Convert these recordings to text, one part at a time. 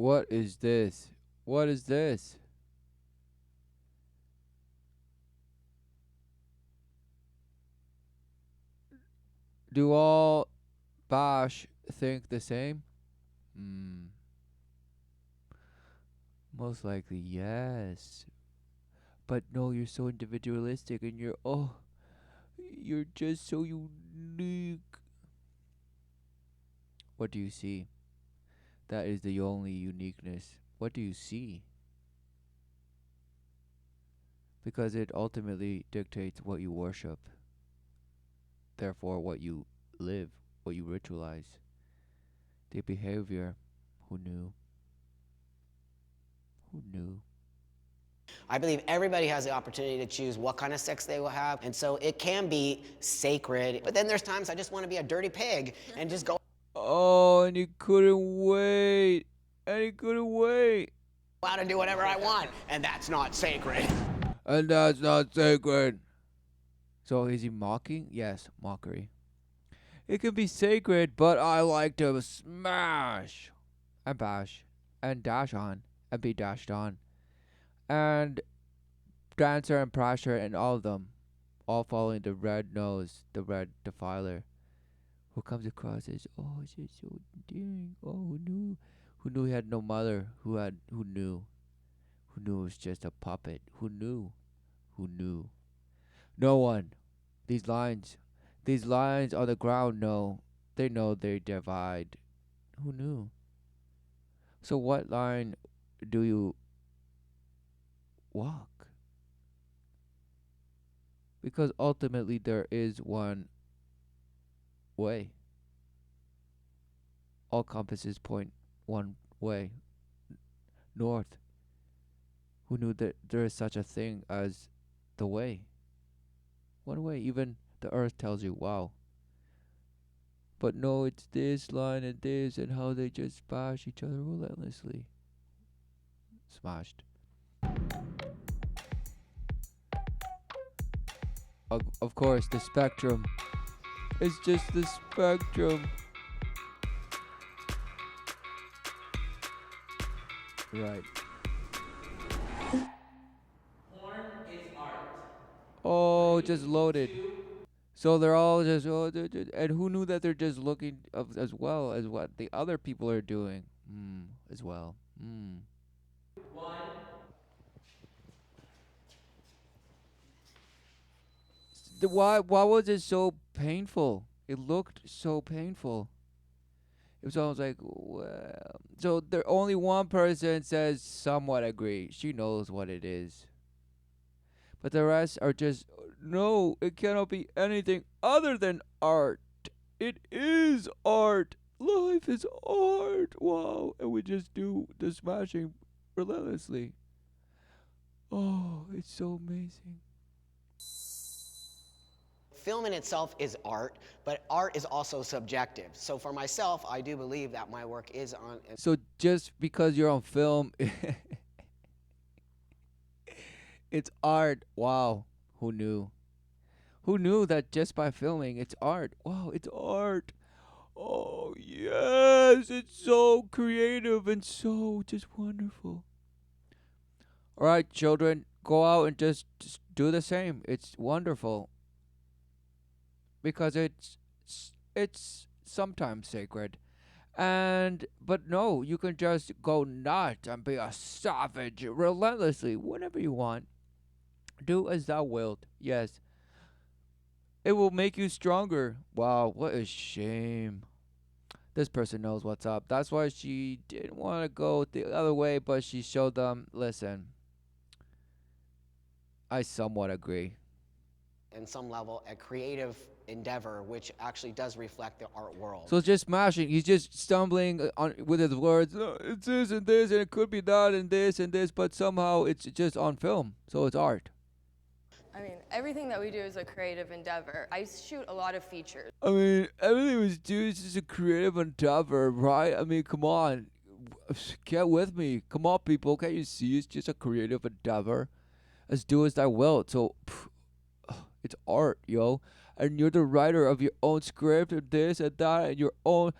What is this? What is this? Do all Bash think the same? Hmm. Most likely, yes. But no, you're so individualistic and you're just so unique. What do you see? That is the only uniqueness. What do you see? Because it ultimately dictates what you worship. Therefore, what you live, what you ritualize. The behavior. Who knew? Who knew? I believe everybody has the opportunity to choose what kind of sex they will have, and so it can be sacred. But then there's times I just want to be a dirty pig and just go Oh, and he couldn't wait. And he couldn't wait. out and do whatever I want, and that's not sacred. And that's not sacred. So is he mocking? Yes, mockery. It can be sacred, but I like to smash and bash and dash on and be dashed on. And Dancer and Prasher and all of them, all following the red nose, the red defiler, who comes across as, oh, it's just so endearing. Oh, who knew? Who knew he had no mother? Who knew? Who knew it was just a puppet? Who knew? Who knew? No one. These lines on the ground know. They know they divide. Who knew? So what line do you walk? Because ultimately there is one way. All compasses point one way, north. Who knew that there is such a thing as the way? One way, even the earth tells you, wow. But no, it's this line and this, and how they just bash each other relentlessly. Smashed. Of course, the spectrum. It's just the spectrum. Right. Porn is art. Oh, just loaded. So they're all just, and who knew that they're just looking as well as what the other people are doing, as well. One. Why was it so painful? It looked so painful. It was almost like, well, so there only one person says somewhat agree. She knows what it is. But the rest are just, no, it cannot be anything other than art. It is art. Life is art. Wow. And we just do the smashing relentlessly. Oh, it's so amazing. Film in itself is art, but art is also subjective. So for myself, I do believe that my work is on. So just because you're on film, it's art. Wow. Who knew? Who knew that just by filming it's art? Wow, it's art. Oh, yes. It's so creative and so just wonderful. All right, children, go out and just do the same. It's wonderful because it's sometimes sacred. And but no, you can just go nuts and be a savage relentlessly whenever you want. Do as thou wilt. Yes. It will make you stronger. Wow, what a shame. This person knows what's up. That's why she didn't want to go the other way, but she showed them, listen, I somewhat agree. In some level, a creative endeavor, which actually does reflect the art world. So it's just smashing. He's just stumbling on with his words. It's this, and it could be that, and this, but somehow it's just on film. So it's art. I mean, everything that we do is a creative endeavor. I shoot a lot of features. I mean, everything was do is just a creative endeavor, right? I mean, come on. Get with me. Come on, people. Can't you see it's just a creative endeavor? As do as thou wilt. So, it's art, yo. And you're the writer of your own script and this and that and your own.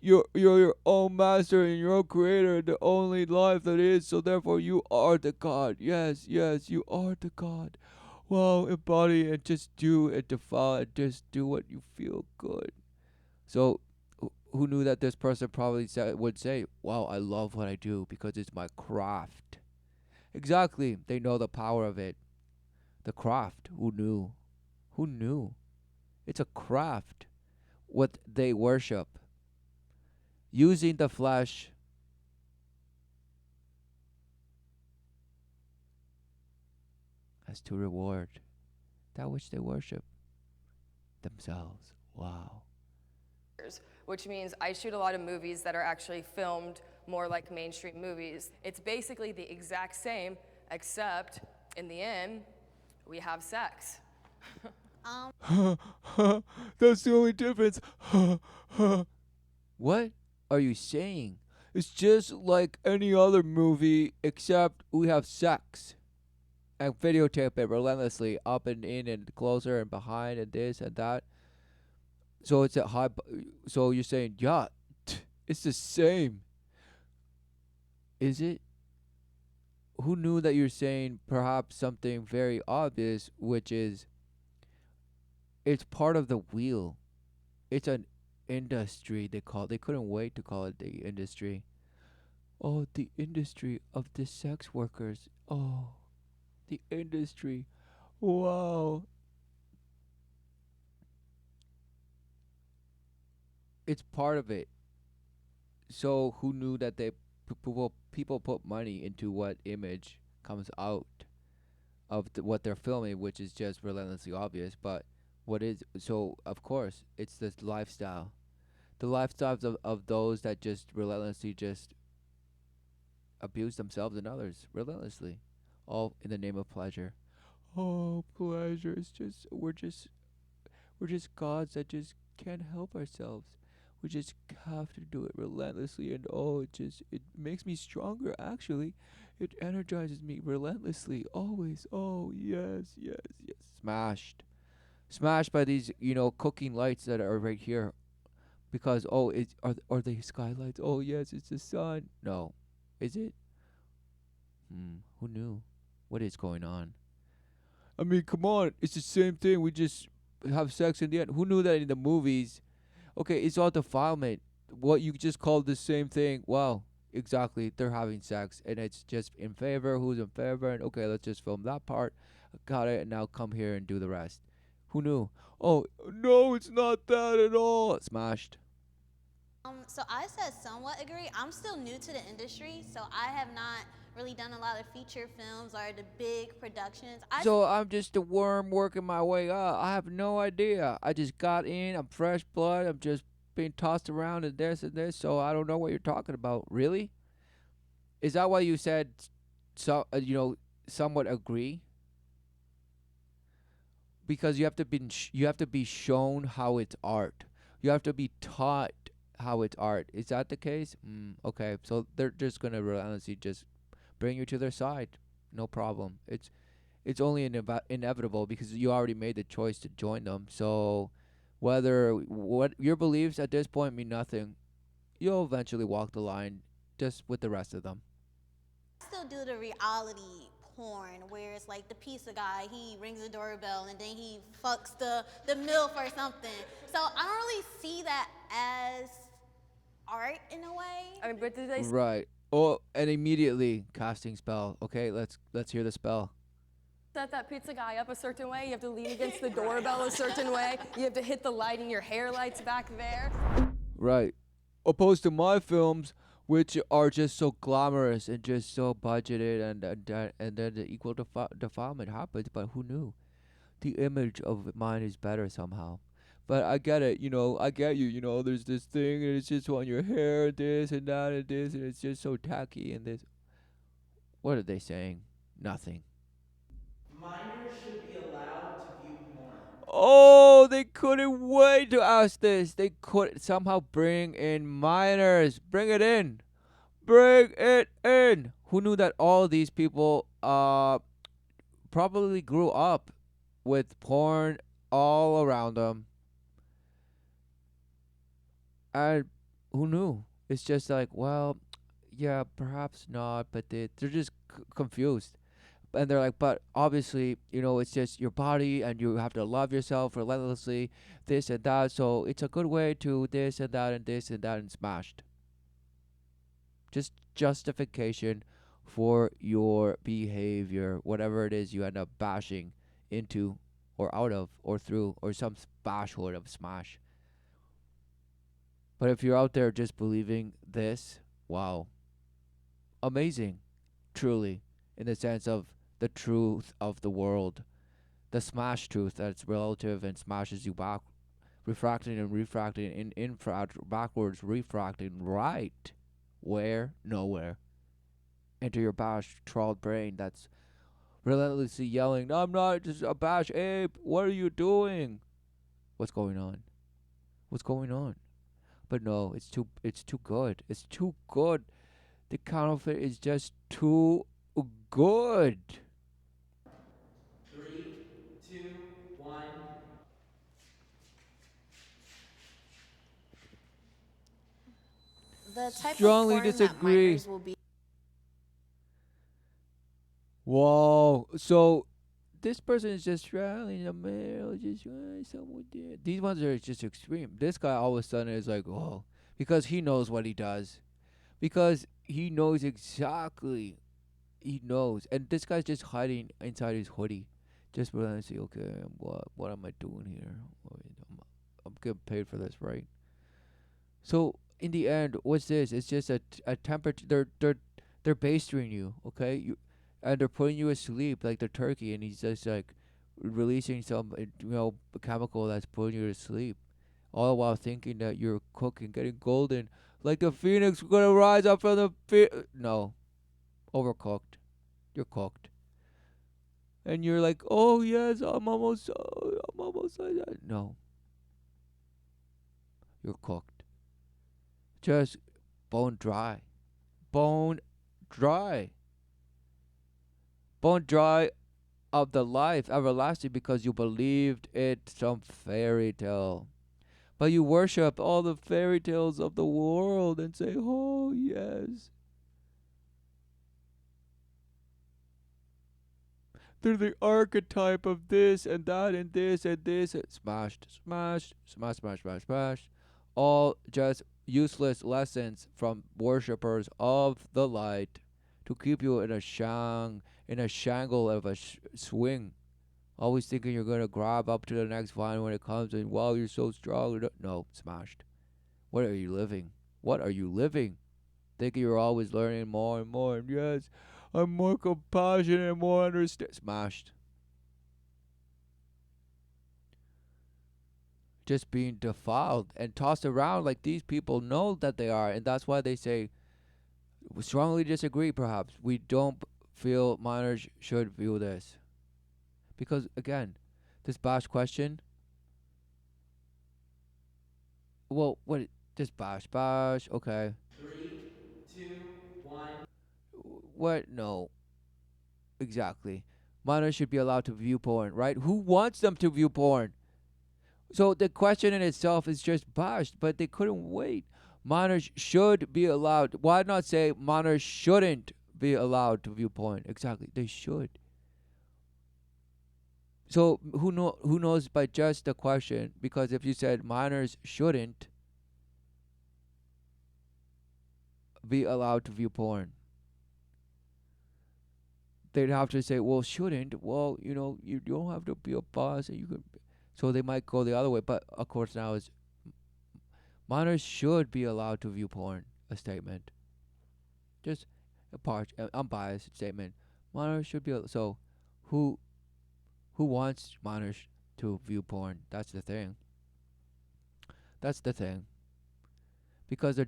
you're your own master and your own creator, the only life that is. So therefore, you are the God. Yes, yes, you are the God. Wow, embody and just do and defile and just do what you feel good. So, who knew that this person probably would say, "Wow, I love what I do because it's my craft." Exactly, they know the power of it. The craft. Who knew? Who knew? It's a craft. What they worship, using the flesh as to reward that which they worship themselves. Wow. Which means I shoot a lot of movies that are actually filmed more like mainstream movies. It's basically the exact same, except in the end, we have sex. That's the only difference. What are you saying? It's just like any other movie, except we have sex and videotape it relentlessly, up and in and closer and behind and this and that. So it's a high. So you're saying, yeah, it's the same. Is it? Who knew that you're saying perhaps something very obvious, which is it's part of the wheel. It's an industry they call. They couldn't wait to call it the industry. Oh, the industry of the sex workers. Oh, the industry. Wow. It's part of it. So who knew that people put money into what image comes out of what they're filming, which is just relentlessly obvious. But what is so? Of course, it's this lifestyle, the lifestyles of those that just relentlessly just abuse themselves and others relentlessly, all in the name of pleasure. Oh, pleasure! It's just we're just gods that just can't help ourselves. We just have to do it relentlessly, and oh, it makes me stronger. Actually, it energizes me relentlessly, always. Oh yes, yes, yes. Smashed by these cooking lights that are right here. Because it's are they skylights? Oh yes, it's the sun. No, is it? Who knew? What is going on? I mean, come on, it's the same thing. We just have sex in the end. Who knew that in the movies? Okay, it's all defilement. What you just called the same thing. Wow, exactly. They're having sex, and it's just in favor. Who's in favor? And okay, let's just film that part. Got it. And now come here and do the rest. Who knew? Oh no, it's not that at all. Smashed. So I said somewhat agree. I'm still new to the industry, so I have not really done a lot of feature films or the big productions. So I'm just a worm working my way up. I have no idea. I just got in. I'm fresh blood. I'm just being tossed around and this and this. So I don't know what you're talking about. Really? Is that why you said so? Somewhat agree? Because you have to be shown how it's art. You have to be taught how it's art. Is that the case? Okay. So they're just gonna relentlessly just bring you to their side. No problem. It's only inevitable because you already made the choice to join them. So whether what your beliefs at this point mean nothing, you'll eventually walk the line just with the rest of them. still do the reality porn where it's like the pizza guy, he rings the doorbell and then he fucks the MILF or something. So I don't really see that as art in a way. I mean, but did they Right. Oh, and immediately casting spell. Okay, let's hear the spell. set that pizza guy up a certain way? You have to lean against the doorbell a certain way. You have to hit the lighting, your hair lights back there. Right. Opposed to my films, which are just so glamorous and just so budgeted, and then the equal defilement happens. But who knew? The image of mine is better somehow. But I get it, I get you, there's this thing and it's just on your hair, this and that and this, and it's just so tacky and this. What are they saying? Nothing. Minors should be allowed to view porn. Oh, they couldn't wait to ask this. They could somehow bring in minors. Bring it in. Bring it in. Who knew that all these people probably grew up with porn all around them? And who knew? It's just like, well, yeah, perhaps not, but they're just confused. And they're like, but obviously, it's just your body and you have to love yourself relentlessly, this and that. So it's a good way to this and that and this and that and smashed. Just justification for your behavior, whatever it is you end up bashing into or out of or through or some bashhood of smash. But if you're out there just believing this, wow, amazing, truly, in the sense of the truth of the world, the smash truth that's relative and smashes you back, refracting and refracting, backwards, refracting, right where? Nowhere. Into your bash trawled brain that's relentlessly yelling, "I'm not just a bash ape. What are you doing? What's going on? What's going on?" But no, it's too good. It's too good. The counterfeit is just too good. 3, 2, 1. The type Strongly of porn disagree. that minors will be. Whoa. So this person is just straddling the middle, just someone did. These ones are just extreme. This guy all of a sudden is like, oh, because he knows what he does. Because he knows exactly. He knows. And this guy's just hiding inside his hoodie. Just realizing, okay, what am I doing here? I'm getting paid for this, right? So in the end, what's this? It's just a temperature. They're bastering you, okay? And they're putting you asleep like the turkey, and he's just like releasing some chemical that's putting you to sleep, all while thinking that you're cooking, getting golden, like the phoenix gonna rise up from the no, overcooked. You're cooked, and you're like, oh yes, I'm almost like that. No, you're cooked. Just bone dry, bone dry, bone dry of the life everlasting because you believed it some fairy tale. But you worship all the fairy tales of the world and say, oh, yes. They're the archetype of this and that and this and this. Smashed, smashed, smash, smash, smash, smash. All just useless lessons from worshippers of the light to keep you in a shangle of a swing. Always thinking you're gonna grab up to the next vine when it comes, and wow, you're so strong. No, smashed. What are you living? What are you living? Thinking you're always learning more and more. And yes, I'm more compassionate and more understand. Smashed. Just being defiled and tossed around like these people know that they are, and that's why they say we strongly disagree. Perhaps we don't feel minors should view this because again, this bash question. Well, what? This bash. Okay. 3, 2, 1. What? No. Exactly. Minors should be allowed to view porn, right? Who wants them to view porn? So the question in itself is just bashed, but they couldn't wait. Minors should be allowed. Why not say minors shouldn't be allowed to view porn? Exactly. They should. So who knows by just the question, because if you said minors shouldn't be allowed to view porn, they'd have to say, well, shouldn't. Well, you don't have to be a boss, and you could. So they might go the other way. But of course, now is minors should be allowed to view porn. A statement, just a part, unbiased statement. Minors should be so. Who who wants minors to view porn? That's the thing. That's the thing. Because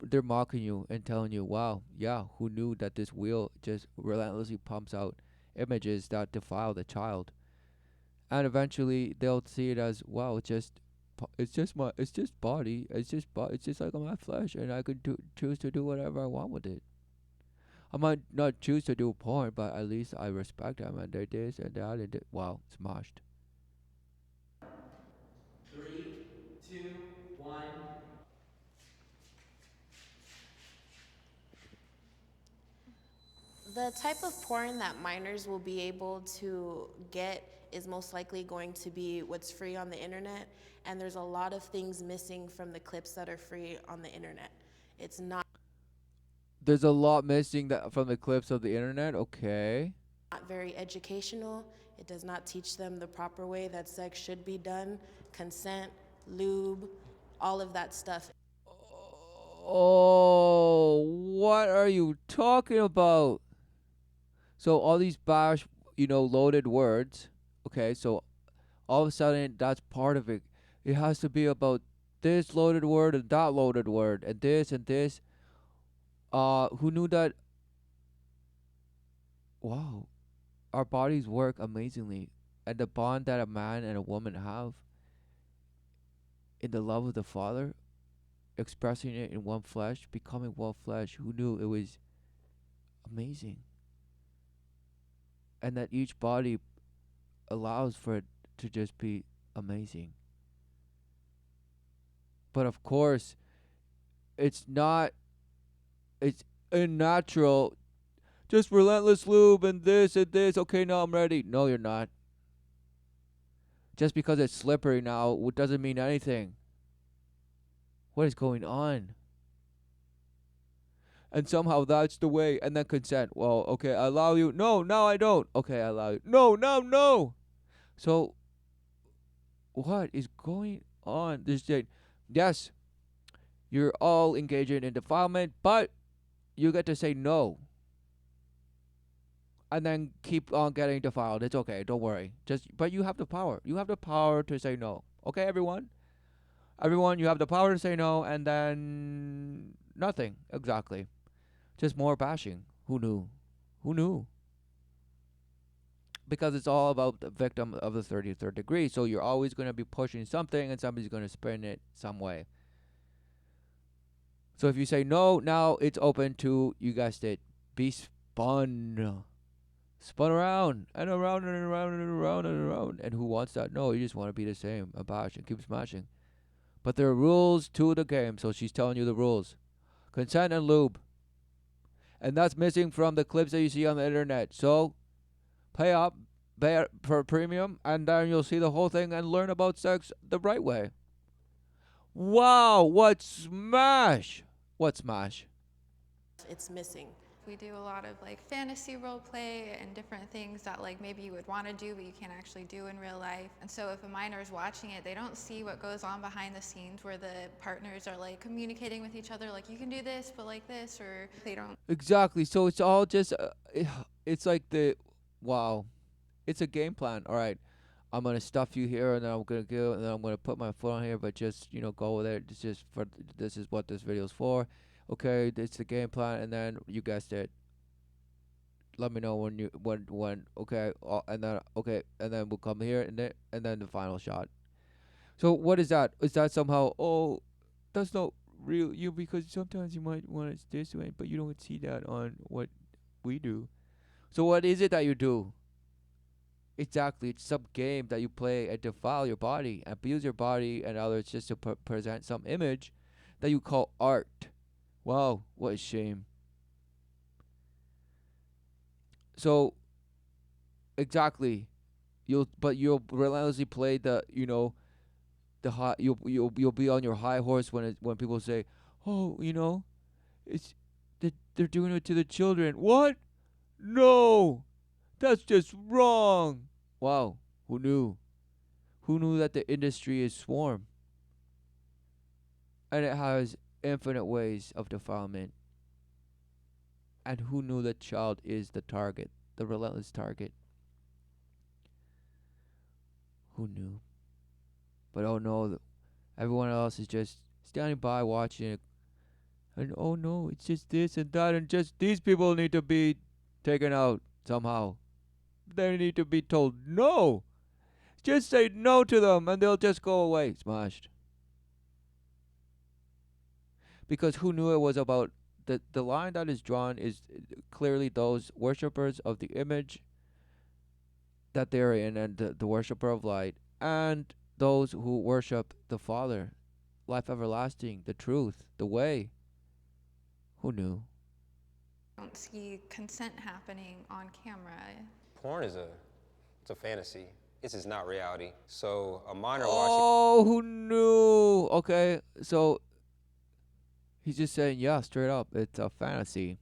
they're mocking you and telling you, wow, yeah, who knew that this wheel just relentlessly pumps out images that defile the child, and eventually they'll see it as, wow, it's just body, it's just like my flesh, and I could choose to do whatever I want with it. I might not choose to do porn, but at least I respect them and they this and that and wow, smashed. 3, 2, 1. The type of porn that minors will be able to get is most likely going to be what's free on the internet, and there's a lot of things missing from the clips that are free on the internet. It's not There's a lot missing that from the clips of the internet. Okay. very educational. It does not teach them the proper way that sex should be done, consent, lube, all of that stuff. Oh, what are you talking about? So all these bash, loaded words. Okay, so all of a sudden that's part of it. It has to be about this loaded word and that loaded word and this and this. Who knew that? Wow, our bodies work amazingly, and the bond that a man and a woman have in the love of the Father, expressing it in one flesh, becoming one flesh. Who knew it was amazing? And that each body allows for it to just be amazing. But of course, it's not, it's unnatural. Just relentless lube and this and this. Okay, now I'm ready. No, you're not. Just because it's slippery now doesn't mean anything. What is going on? And somehow that's the way. And then consent. Well, okay, I allow you. No, now I don't. Okay, I allow you. No, no, no. So, what is going on? Yes, you're all engaging in defilement, but you get to say no. And then keep on getting defiled. It's okay. Don't worry. But you have the power. You have the power to say no. Okay, everyone? Everyone, you have the power to say no, and then nothing. Exactly. Just more bashing. Who knew? Who knew? Because it's all about the victim of the 33rd degree. So you're always going to be pushing something, and somebody's going to spin it some way. So if you say no, now it's open to, you guessed it, be spun. Spun around and around and around and around and around. And who wants that? No, you just want to be the same. And bash and keep smashing. But there are rules to the game, so she's telling you the rules. Consent and lube. And that's missing from the clips that you see on the internet. So pay up, pay for a premium, and then you'll see the whole thing and learn about sex the right way. Wow, what smash! What smash? It's missing. We do a lot of like fantasy role play and different things that like maybe you would want to do but you can't actually do in real life. And so if a minor is watching it, they don't see what goes on behind the scenes where the partners are like communicating with each other like you can do this but like this, or they don't. Exactly. So it's all just it's like wow. It's a game plan. All right. I'm going to stuff you here and then I'm going to go and then I'm going to put my foot on here, but just, go with it. It's just for this is what this video's for. Okay, it's the game plan, and then you guessed it. Let me know when okay, and then we'll come here and then the final shot. So what is that? Is that somehow? Oh, that's not real. Because sometimes you might want it this way, but you don't see that on what we do. So what is it that you do? Exactly, it's some game that you play and defile your body, abuse your body and others just to present some image that you call art. Wow, what a shame. So, exactly, you'll relentlessly play the high. You'll be on your high horse when people say, oh, it's they're doing it to the children. What? No, that's just wrong. Wow, who knew? Who knew that the industry is swarm? And it has infinite ways of defilement. And who knew the child is the target, the relentless target? Who knew? But oh no, everyone else is just standing by watching it. And oh no, it's just this and that, and just these people need to be taken out somehow. They need to be told no. Just say no to them and they'll just go away. Smashed. Because who knew it was about the line that is drawn is clearly those worshippers of the image that they're in, and the worshipper of light, and those who worship the Father, life everlasting, the truth, the way. Who knew? don't see consent happening on camera. Porn is it's a fantasy. This is not reality. So a minor watching. Oh, who knew? Okay, so he's just saying, yeah, straight up, it's a fantasy.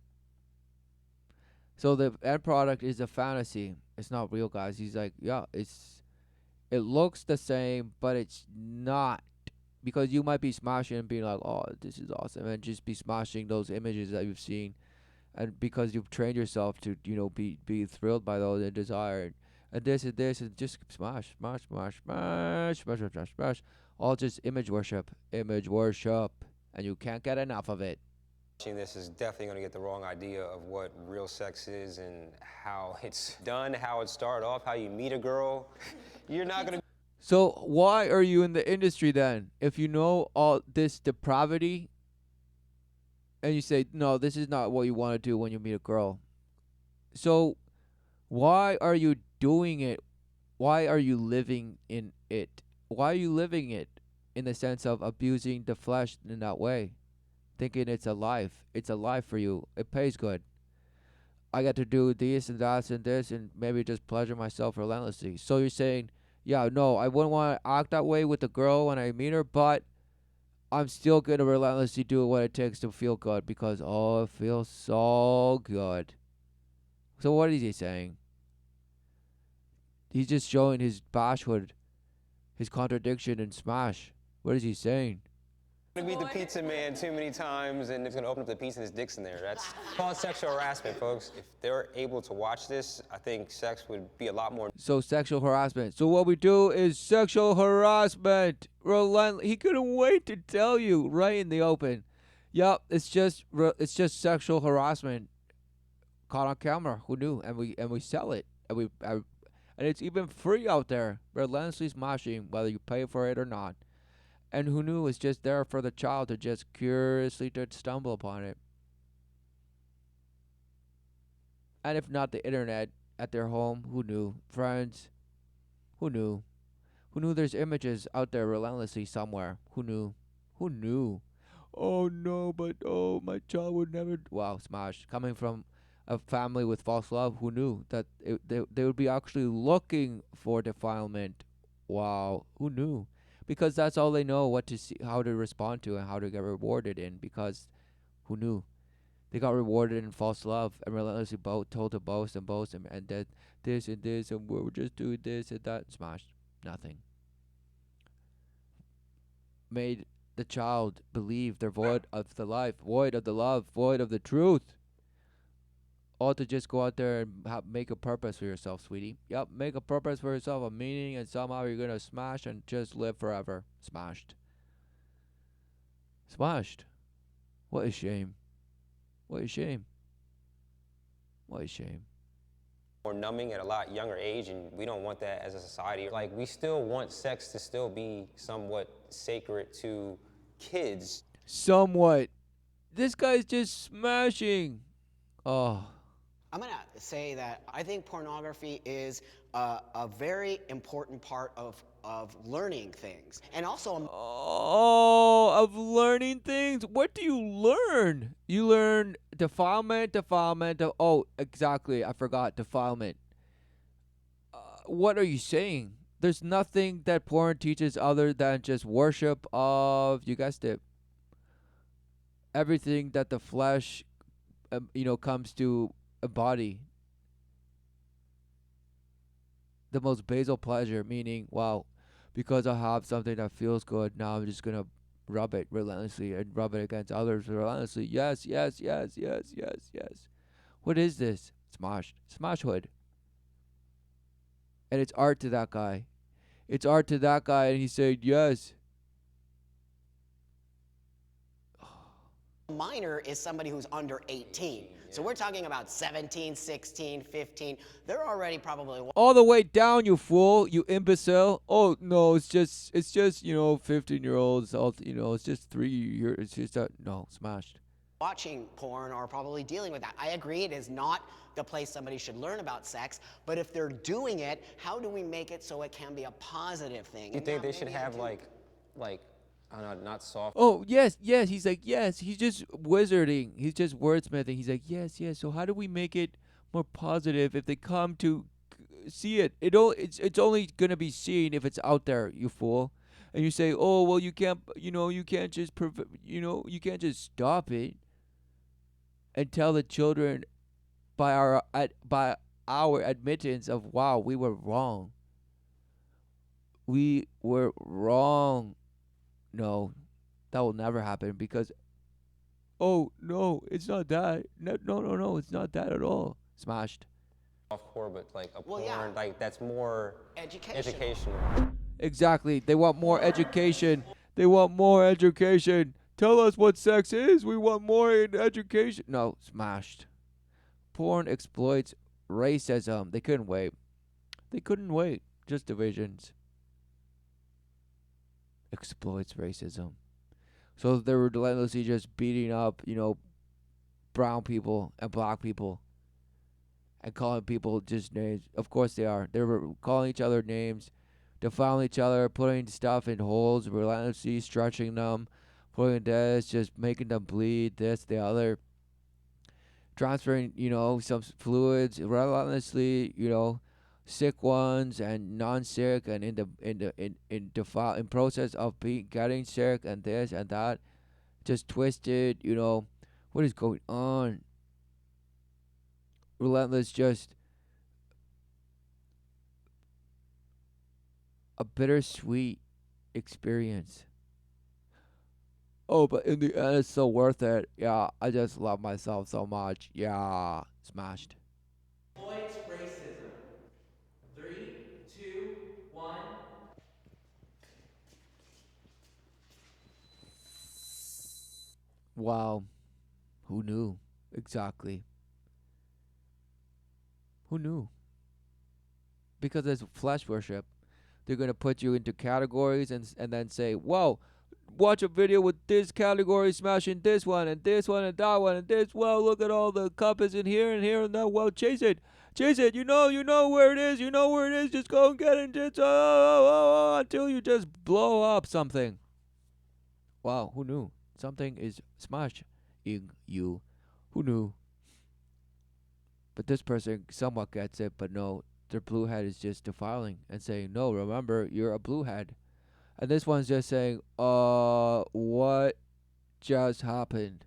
So the end product is a fantasy. It's not real, guys. He's like, yeah, it looks the same, but it's not. Because you might be smashing and being like, oh, this is awesome, and just be smashing those images that you've seen, and because you've trained yourself to, be thrilled by those and desire, and this and just smash, all just image worship, and you can't get enough of it. Watching this is definitely going to get the wrong idea of what real sex is and how it's done, how it started off, how you meet a girl. You're not going to. So why are you in the industry then? If you know all this depravity, and you say, no, this is not what you want to do when you meet a girl. So why are you doing it? Why are you living in it? Why are you living it in the sense of abusing the flesh in that way? Thinking it's a life. It's a life for you. It pays good. I got to do this and that and this and maybe just pleasure myself relentlessly. So you're saying, yeah, no, I wouldn't want to act that way with the girl when I meet her, but I'm still going to relentlessly do what it takes to feel good because, oh, it feels so good. So what is he saying? He's just showing his bashwood, his contradiction and smash. What is he saying? Going to meet the pizza man too many times, and it's going to open up the pizza and his dick's in there. That's called sexual harassment, folks. If they're able to watch this, I think sex would be a lot more. So sexual harassment. So what we do is sexual harassment. He couldn't wait to tell you right in the open. Yup, it's just sexual harassment caught on camera. Who knew? And we sell it, and it's even free out there. Relentlessly smashing, whether you pay for it or not. And who knew? It's just there for the child to just curiously to stumble upon it. And if not the internet at their home, who knew? Friends, who knew? Who knew there's images out there relentlessly somewhere? Who knew? Who knew? Oh no, but oh, my child would never. Wow, smash. Coming from a family with false love, who knew that they would be actually looking for defilement? Wow, who knew? Because that's all they know, what to see, how to respond to, and how to get rewarded in. Because who knew? They got rewarded in false love and relentlessly told to boast and that this and this and we're just doing this and that. Smashed. Nothing. Made the child believe they're void of the life, void of the love, void of the truth. All to just go out there and make a purpose for yourself, sweetie. Yep, make a purpose for yourself, a meaning, and somehow you're going to smash and just live forever. Smashed. Smashed. What a shame. What a shame. What a shame. More numbing at a lot younger age, and we don't want that as a society. Like, we still want sex to still be somewhat sacred to kids. Somewhat. This guy's just smashing. Oh. I'm going to say that I think pornography is a very important part of learning things. And also... of learning things? What do you learn? You learn defilement. Oh, exactly. I forgot defilement. What are you saying? There's nothing that porn teaches other than just worship of, you guessed it, everything that the flesh, comes to a body. The most basal pleasure, meaning, wow, because I have something that feels good, now I'm just gonna rub it relentlessly and rub it against others relentlessly. Yes. What is this? Smashhood. And it's art to that guy. It's art to that guy, and he said yes. Minor is somebody who's under 18. So we're talking about 17, 16, 15. They're already probably... All the way down, you fool, you imbecile. Oh, no, it's just 15-year-olds. It's just 3 years. It's just, no, smashed. Watching porn or probably dealing with that. I agree it is not the place somebody should learn about sex, but if they're doing it, how do we make it so it can be a positive thing? You think they should have, like not soft. Oh, yes, yes. He's like, yes. He's just wizarding. He's just wordsmithing. He's like, yes, yes. So how do we make it more positive if they come to see it? It's only gonna be seen if it's out there, you fool. And you say, oh well, you can't just you can't just stop it and tell the children by our admittance of wow, we were wrong. We were wrong. No, that will never happen because oh no, it's not that. No, no, no, no, it's not that at all. Smashed. Softcore, but like a Well, porn, yeah. like that's more educational. Exactly. They want more education. They want more education. Tell us what sex is. We want more education. No, smashed. Porn exploits racism. They couldn't wait. They couldn't wait. Just divisions. Exploits racism. So they were relentlessly just beating up, brown people and black people and calling people just names. Of course they are. They were calling each other names, defiling each other, putting stuff in holes, relentlessly stretching them, putting this, just making them bleed, this, the other. Transferring, some fluids relentlessly, sick ones and non-sick, and in process of getting sick and this and that, just twisted. What is going on? Relentless, just a bittersweet experience. Oh, but in the end, it's so worth it. Yeah, I just love myself so much. Yeah, smashed. Exploits racism. 3, 2, 1. Wow. Who knew? Exactly. Who knew? Because it's flesh worship. They're going to put you into categories and then say, whoa, watch a video with this category smashing this one and this one and that one and this. Well, look at all the couples in here and here and that. Well, chase it. Chase it. You know where it is. You know where it is. Just go and get it. Just, until you just blow up something. Wow, who knew? Something is smashing you. Who knew? But this person somewhat gets it, but no, their blue head is just defiling and saying, no, remember, you're a blue head. And this one's just saying, what just happened?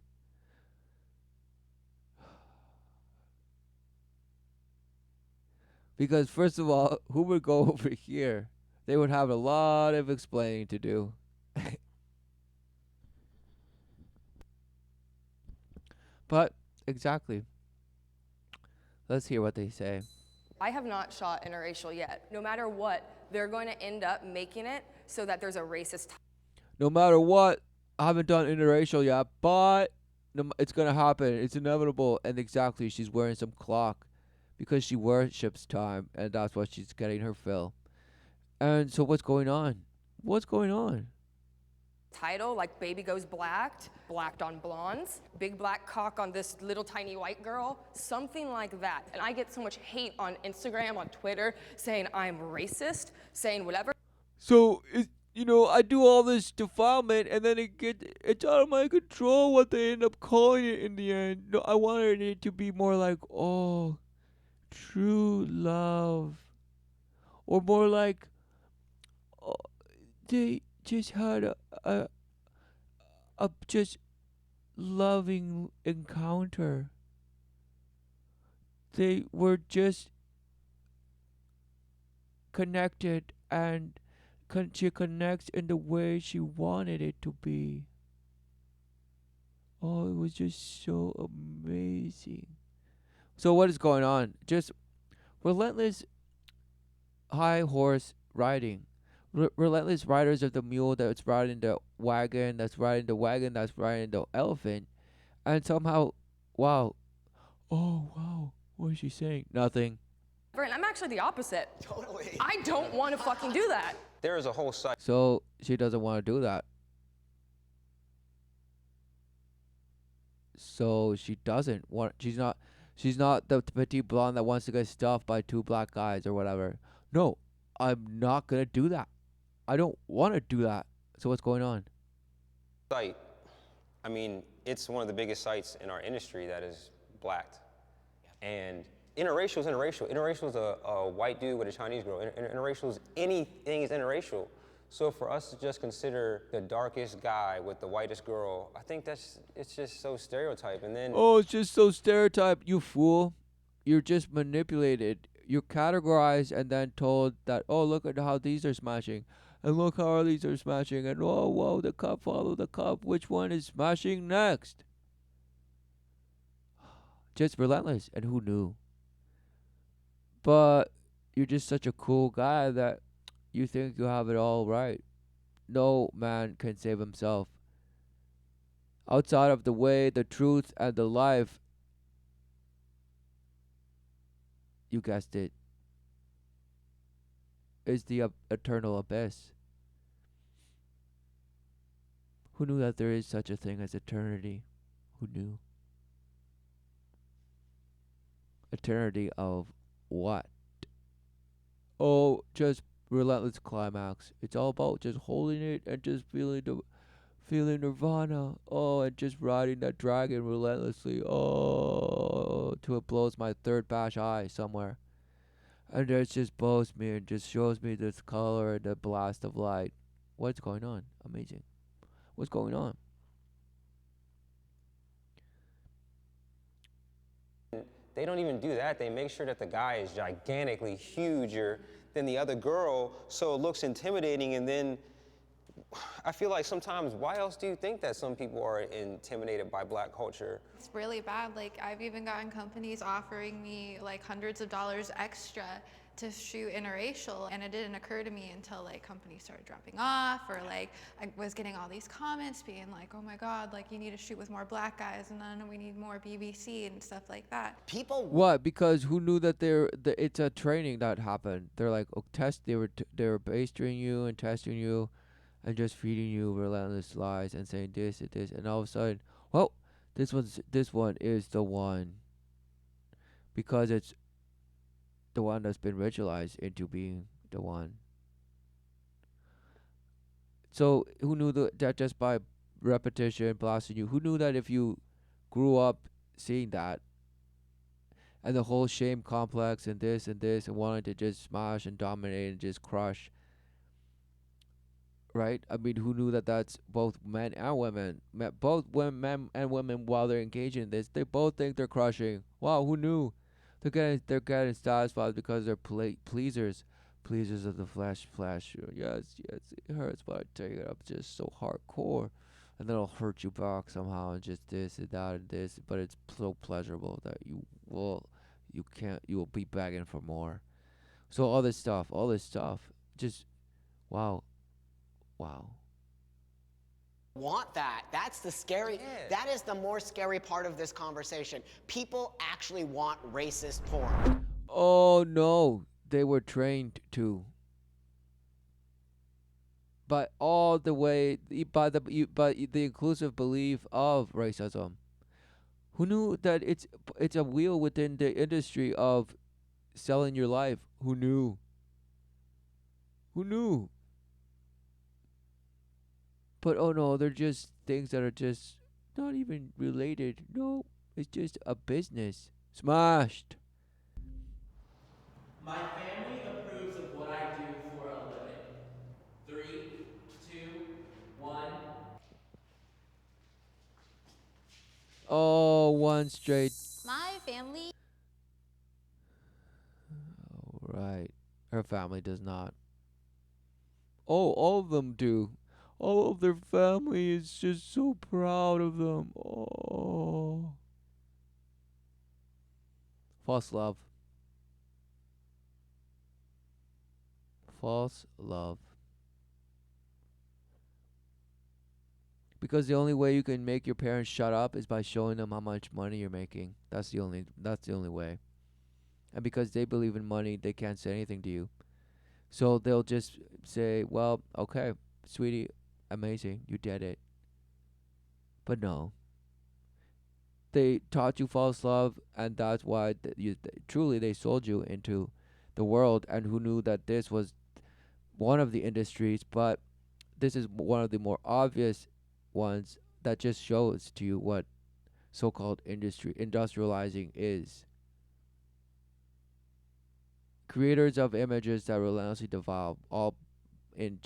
Because first of all, who would go over here? They would have a lot of explaining to do. But, exactly. Let's hear what they say. I have not shot interracial yet. No matter what, they're going to end up making it so that there's a racist. No matter what, I haven't done interracial yet, but it's going to happen. It's inevitable. And exactly, she's wearing some clock because she worships time, and that's what she's getting her fill. And so what's going on? What's going on? Title like Baby Goes Blacked on blondes, big black cock on this little tiny white girl, something like that. And I get so much hate on Instagram, on Twitter, saying I'm racist, saying whatever. So, I do all this defilement and then it's out of my control what they end up calling it in the end. No, I wanted it to be more like, oh, true love. Or more like, oh, they just had a just loving encounter. They were just connected, and she connects in the way she wanted it to be. Oh, it was just so amazing. So what is going on? Just relentless high horse riding. Relentless riders of the mule that's riding the wagon, that's riding the wagon, that's riding the elephant. And somehow, wow. Oh, wow. What is she saying? Nothing. And I'm actually the opposite. Totally. I don't want to fucking do that. There is a whole site. So she doesn't want to do that. So she doesn't want. She's not the petite blonde that wants to get stuffed by two black guys or whatever. No, I'm not gonna do that. I don't want to do that. So what's going on? Site, I mean, it's one of the biggest sites in our industry that is blacked. And interracial is interracial. Interracial is a white dude with a Chinese girl. Interracial is anything is interracial. So for us to just consider the darkest guy with the whitest girl, I think it's just so stereotyped. And then Oh, it's just so stereotyped, you fool. You're just manipulated. You're categorized and then told that, oh, look at how these are smashing. And look how these are smashing. And oh, whoa, the cup, follow the cup. Which one is smashing next? Just relentless. And who knew? But you're just such a cool guy that you think you have it all right. No man can save himself. Outside of the way, the truth, and the life, you guessed it, is the eternal abyss. Who knew that there is such a thing as eternity? Who knew? Eternity of what? Oh, just relentless climax. It's all about just holding it and just feeling nirvana. Oh, and just riding that dragon relentlessly. Oh, till it blows my third bash eye somewhere. And it just blows me and just shows me this color and the blast of light. What's going on? Amazing. What's going on? they don't even do that. They make sure that the guy is gigantically huger than the other girl, so it looks intimidating. And then I feel like sometimes, why else do you think that some people are intimidated by black culture? It's really bad. Like, I've even gotten companies offering me like hundreds of dollars extra to shoot interracial, and it didn't occur to me until like companies started dropping off, or like I was getting all these comments being like, oh my God, like you need to shoot with more black guys, and then we need more BBC and stuff like that. People. What? Because who knew that it's a training that happened? They're like, oh, they were bastering you and testing you, and just feeding you relentless lies and saying this and this, and all of a sudden, well, this one is the one, because it's the one that's been ritualized into being the one. So who knew that just by repetition blasting you? Who knew that if you grew up seeing that, and the whole shame complex and this and wanting to just smash and dominate and just crush, right? I mean, who knew that that's both men and women? Both men and women, while they're engaging in this, they both think they're crushing. Wow, who knew? They're getting satisfied because they're pleasers of the flesh. Yes, it hurts, but I take it up just so hardcore, and then it'll hurt you back somehow, and just this and that and this. But it's so pleasurable that you will be begging for more. So all this stuff, just wow. Want that. That's the scary, that is the more scary part of this conversation. People actually want racist porn. Oh no, they were trained to. But all the way by the inclusive belief of racism. Who knew that it's a wheel within the industry of selling your life? Who knew? But oh no, they're just things that are just not even related. No, it's just a business. Smashed. My family approves of what I do for a living. 3, 2, 1. Oh, one straight. My family. Oh, right. Her family does not. Oh, all of them do. All of their family is just so proud of them. Oh. False love. False love. Because the only way you can make your parents shut up is by showing them how much money you're making. That's the only way. And because they believe in money, they can't say anything to you. So they'll just say, well, okay, sweetie, amazing, you did it. But no. They taught you false love, and that's why truly they sold you into the world. And who knew that this was one of the industries, but this is one of the more obvious ones that just shows to you what so-called industrializing is. Creators of images that relentlessly devolve, all in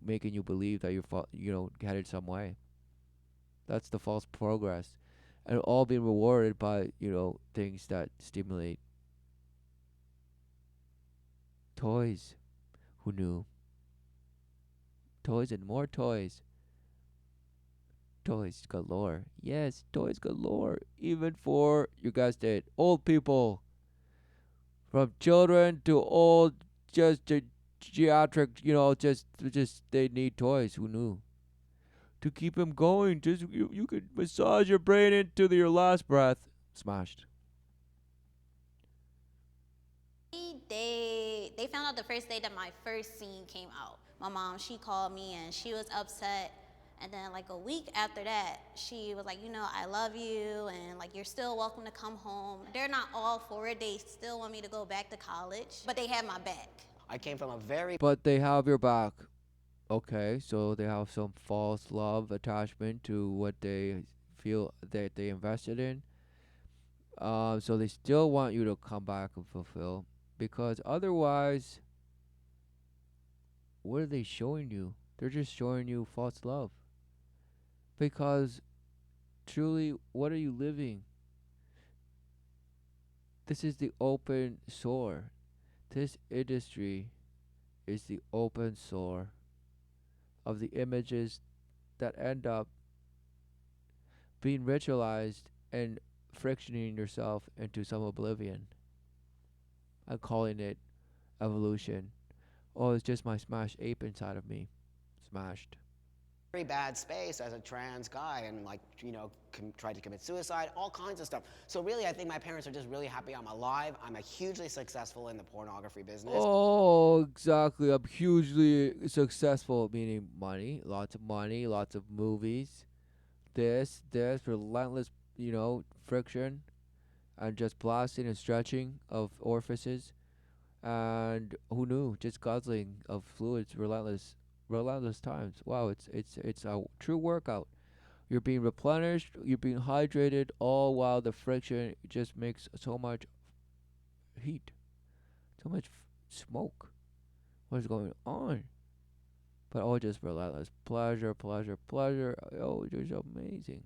making you believe that you're headed some way. That's the false progress, and all being rewarded by things that stimulate. Toys, who knew? Toys and more toys. Toys galore. Yes, toys galore. Even for, you guys did, old people. From children to old, just to geriatric, just they need toys. Who knew? To keep them going, just you could massage your brain into your last breath. Smashed. They found out the first day that my first scene came out. My mom, she called me and she was upset. And then like a week after that, she was like, I love you and like you're still welcome to come home. They're not all for it. They still want me to go back to college, but they have my back. I came from a very But they have your back. Okay, so they have some false love attachment to what they feel that they invested in. So they still want you to come back and fulfill, because otherwise, what are they showing you? They're just showing you false love. Because truly, what are you living? This is the open sore. This industry is the open sore of the images that end up being ritualized and frictioning yourself into some oblivion. I'm calling it evolution. Oh, it's just my smashed ape inside of me. Smashed. very bad space as a trans guy and tried to commit suicide, all kinds of stuff. So really, I think my parents are just really happy I'm alive. I'm a hugely successful in the pornography business. Oh, exactly. I'm hugely successful, meaning money, lots of movies. This relentless, friction and just blasting and stretching of orifices. And who knew? Just guzzling of fluids, relentless times. Wow, it's a true workout. You're being replenished, you're being hydrated, all while the friction just makes so much heat, so much smoke. What is going on? But all just relentless pleasure. Oh, it's just amazing.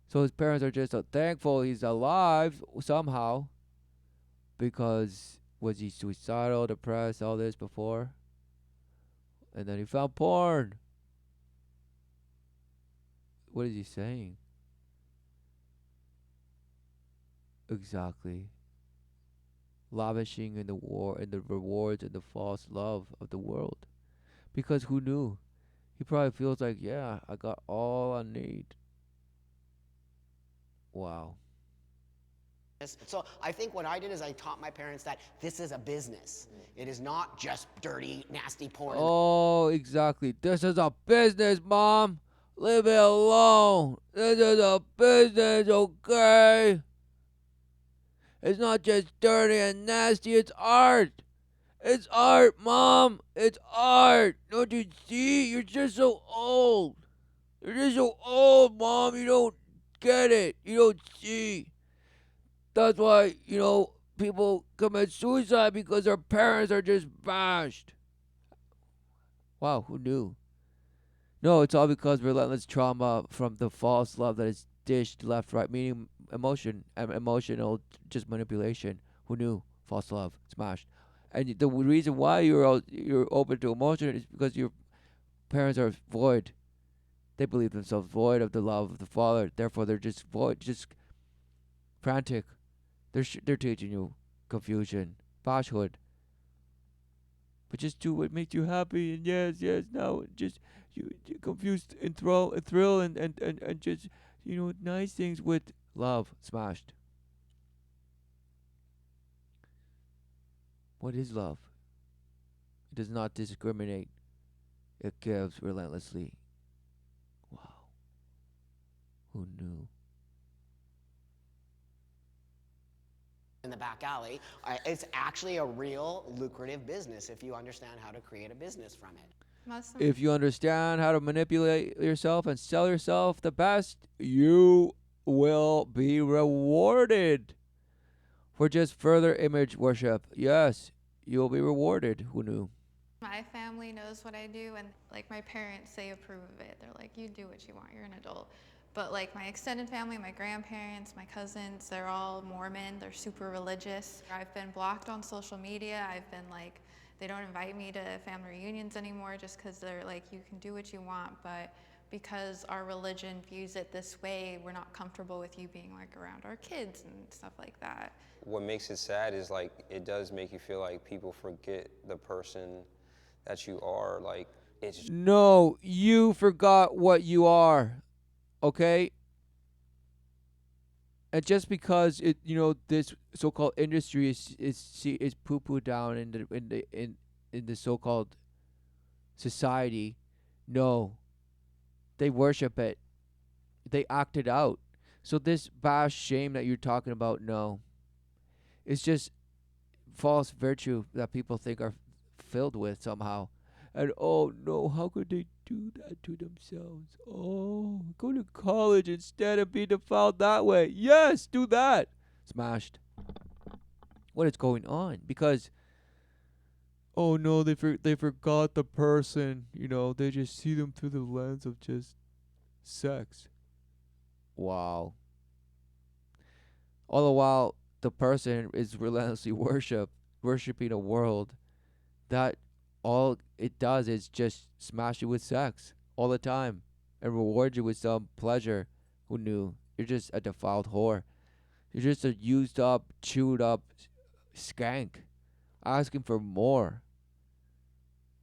So his parents are just thankful he's alive somehow, because was he suicidal, depressed, all this before? And then he found porn. What is he saying? Exactly. Lavishing in the rewards and the false love of the world. Because who knew? He probably feels like, yeah, I got all I need. Wow. So I think what I did is I taught my parents that this is a business. It is not just dirty, nasty porn. Oh, exactly. This is a business, Mom. Leave it alone. This is a business, okay? It's not just dirty and nasty, it's art. It's art, Mom. It's art. Don't you see? You're just so old. You're just so old, Mom. You don't get it. You don't see. That's why, people commit suicide, because their parents are just bashed. Wow, who knew? No, it's all because relentless trauma from the false love that is dished left, right, meaning emotional just manipulation. Who knew? False love, smashed. And the reason why you're open to emotion is because your parents are void. They believe themselves void of the love of the Father. Therefore, they're just void, just frantic. They're teaching you confusion, bashhood. But just do what makes you happy, and yes, now just you confused and thrill and just nice things with love. Smashed. What is love? It does not discriminate. It gives relentlessly. Wow. Who knew? In the back alley, it's actually a real lucrative business if you understand how to create a business from it. Muslim. If you understand how to manipulate yourself and sell yourself the best, you will be rewarded for just further image worship. Yes, you'll be rewarded. Who knew? My family knows what I do, and like my parents, they approve of it. They're like, you do what you want, you're an adult. But like my extended family, my grandparents, my cousins, they're all Mormon, they're super religious. I've been blocked on social media. I've been like, they don't invite me to family reunions anymore just because they're like, you can do what you want, but because our religion views it this way, we're not comfortable with you being like around our kids and stuff like that. What makes it sad is like, it does make you feel like people forget the person that you are. Like, it's No, you forgot what you are. Okay? And just because this so-called industry is poo-poo down in the so-called society, no, they worship it, they act it out. So this bash shame that you're talking about, no, it's just false virtue that people think are filled with somehow. And oh no, how could they do that to themselves? Oh, go to college instead of being defiled that way. Yes, do that. Smashed. What is going on? Because oh no, they forgot the person. They just see them through the lens of just sex. Wow. All the while, the person is relentlessly worshiping a world that all it does is just smash you with sex all the time and reward you with some pleasure. Who knew? You're just a defiled whore. You're just a used up, chewed up skank asking for more.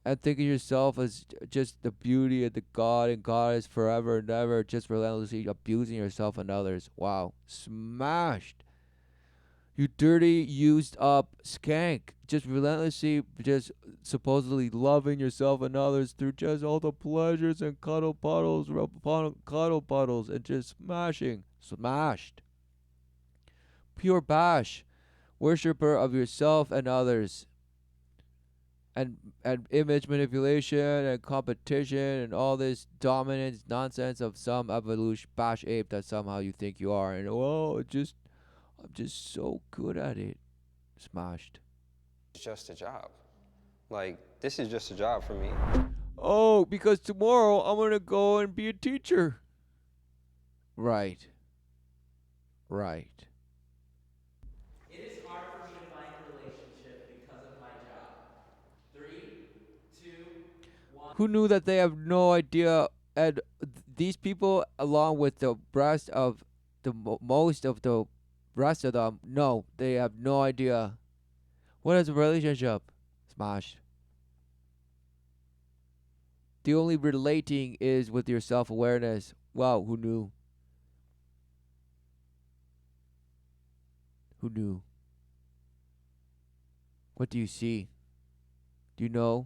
And thinking yourself as just the beauty of the God and goddess forever and ever, just relentlessly abusing yourself and others. Wow. Smashed. You dirty, used up skank. Just relentlessly, just supposedly loving yourself and others through just all the pleasures and cuddle puddles, and just smashing. Smashed. Pure bash. Worshipper of yourself and others. And image manipulation and competition and all this dominance nonsense of some evolution bash ape that somehow you think you are. And I'm just so good at it. Smashed. It's just a job. Like, this is just a job for me. Oh, because tomorrow I'm going to go and be a teacher. Right. Right. It is hard for me to find a relationship because of my job. 3, 2, 1. Who knew that they have no idea? And these people, along with the rest of most of the rest of them, no, they have no idea. What is a relationship? Smash. The only relating is with your self-awareness. Wow, who knew? Who knew? What do you see? Do you know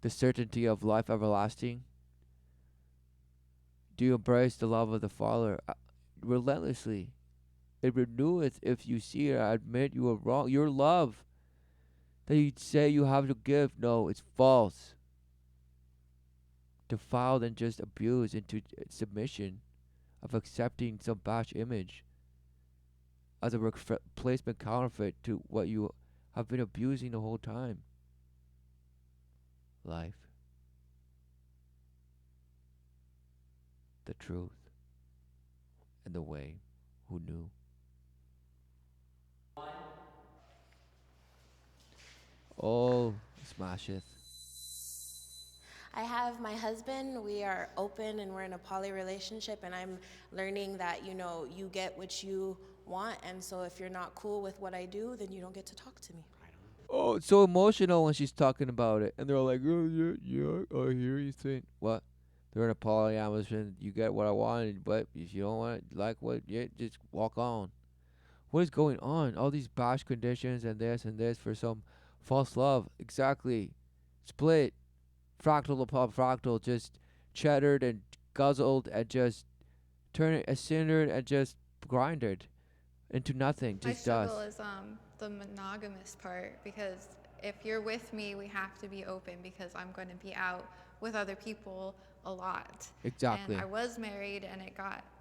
the certainty of life everlasting? Do you embrace the love of the Father relentlessly? It reneweth if you see it. I admit you are wrong. Your love that you say you have to give, no, it's false. Defiled and just abused into submission of accepting some bash image as a replacement counterfeit to what you have been abusing the whole time. Life. The truth. And the way. Who knew? Oh, smasheth. I have my husband. We are open and we're in a poly relationship, and I'm learning that, you get what you want, and so if you're not cool with what I do, then you don't get to talk to me. Oh, it's so emotional when she's talking about it. And they're like, oh, yeah, I hear you saying. What? They're in a polyamorous and you get what I wanted, but if you don't want it, like what, yeah, just walk on. What is going on? All these bash conditions and this for some false love. Exactly. Split. Fractal upon fractal. Just cheddared and guzzled and just turned it, cindered and just grinded into nothing. My Just struggle dust. is the monogamous part, because if you're with me, we have to be open because I'm going to be out with other people a lot. Exactly. And I was married, and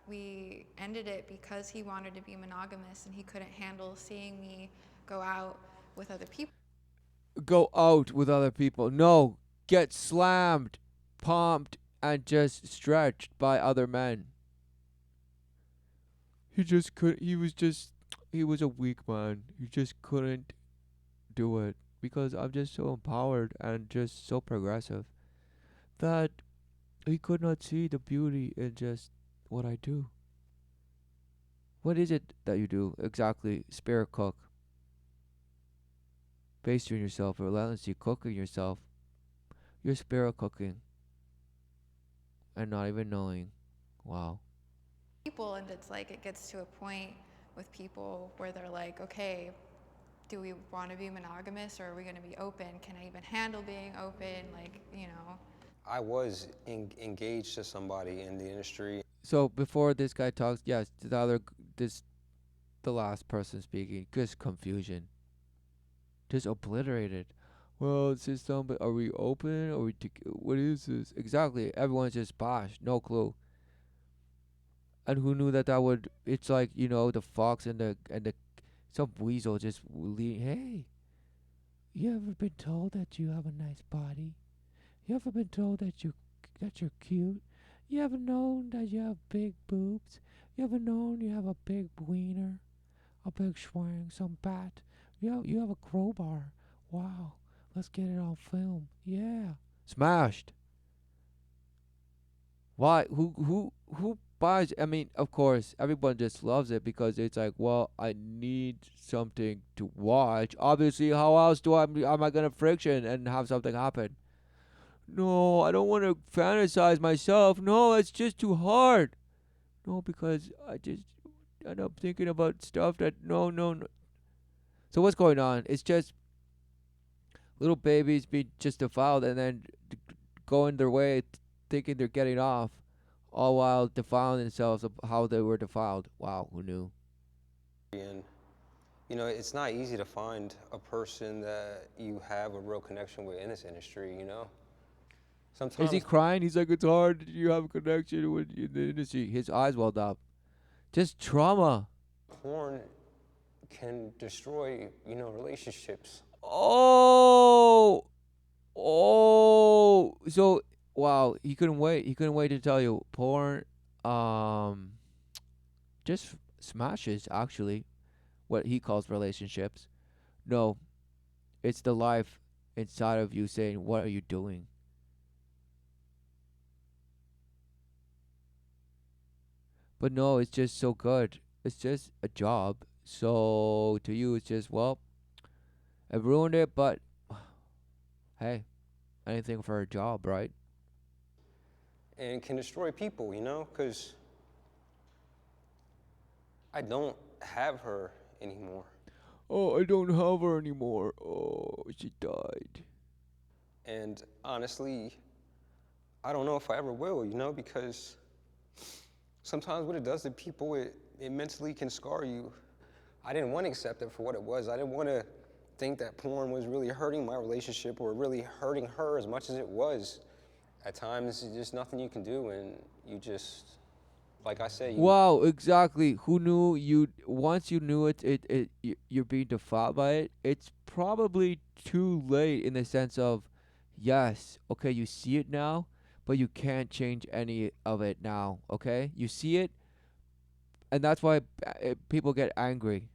we ended it because he wanted to be monogamous and he couldn't handle seeing me go out with other people. Go out with other people. No, get slammed, pumped, and just stretched by other men. He just could. He was a weak man. He just couldn't do it because I'm just so empowered and just so progressive that he could not see the beauty in just what I do. What is it that you do exactly? Spirit cook. Pastrying yourself, relentlessly cooking yourself. You're spirit cooking. And not even knowing. Wow. People, and it's like it gets to a point with people where they're like, okay, do we want to be monogamous, or are we going to be open? Can I even handle being open? Like, you know. I was engaged to somebody in the industry. So before this guy talks, yes, the last person speaking, just confusion. Just obliterated. Well, it's just something. Are we open? Are we? What is this exactly? Everyone's just bosh, no clue. And who knew that would? It's like the fox and the some weasel just lean. Hey, you ever been told that you have a nice body? You ever been told that you're cute? You ever known that you have big boobs? You ever known you have a big wiener, a big schwang, some bat? You have a crowbar. Wow, let's get it on film. Yeah, smashed. Why? Who buys? I mean, of course, everyone just loves it because it's like, well, I need something to watch. Obviously, how else am I gonna friction and have something happen? No, I don't want to fantasize myself. No, it's just too hard. No, because I just end up thinking about stuff that no. So what's going on? It's just little babies being just defiled and then going their way, thinking they're getting off, all while defiling themselves of how they were defiled. Wow, who knew? And, it's not easy to find a person that you have a real connection with in this industry, Sometimes. Is he crying? He's like, it's hard. You have a connection with the industry. His eyes welled up. Just trauma. Porn can destroy, relationships. Oh. So wow, he couldn't wait. He couldn't wait to tell you. Porn, just smashes actually, what he calls relationships. No, it's the life inside of you saying, "What are you doing?" But no, it's just so good. It's just a job. So to you, it's just, well, I ruined it, but hey, anything for a job, right? And can destroy people, because I don't have her anymore. Oh, I don't have her anymore. Oh, she died. And honestly, I don't know if I ever will, because sometimes what it does to people, it mentally can scar you. I didn't want to accept it for what it was. I didn't want to think that porn was really hurting my relationship or really hurting her as much as it was. At times, there's just nothing you can do, and you just, like I said. Wow, exactly. Who knew you? Once you knew you're being defiled by it. It's probably too late in the sense of, yes, okay, you see it now, but you can't change any of it now. Okay, you see it, and that's why people get angry,